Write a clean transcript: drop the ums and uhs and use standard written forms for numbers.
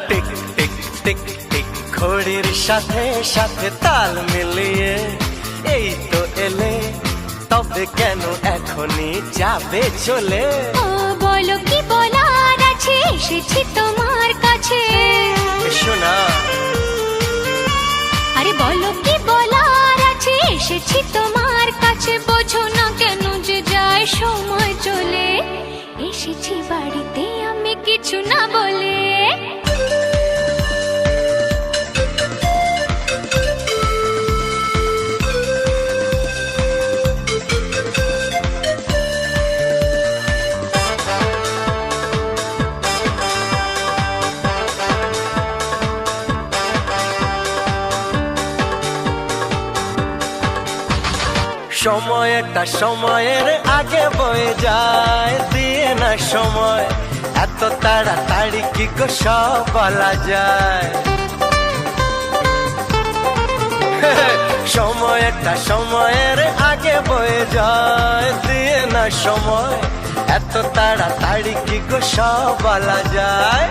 Tick tick tick tick ঘড়ির সাথে সাথে তাল মিলিয়ে এই তো এলে, তবে কেন এখনই যাবে চলে? ও বলো কি বলার আছে, এসেছি তোমার কাছে। শোনা, আরে বলো কি বলার আছে, এসেছি তোমার কাছে। বোঝো না কেন যে যায় সময় চলে, এসেছি বাড়িতে আমি কিছু না বলে। সময়টা সময়ের আগে বয়ে যায়, দিয়ে না সময় এত তাড়াতাড়ি কি গো সব বলা যায়? সময়টা সময়ের আগে বয়ে যায়, দিয়ে না সময় এত তাড়াতাড়ি কি গো সব বলা যায়?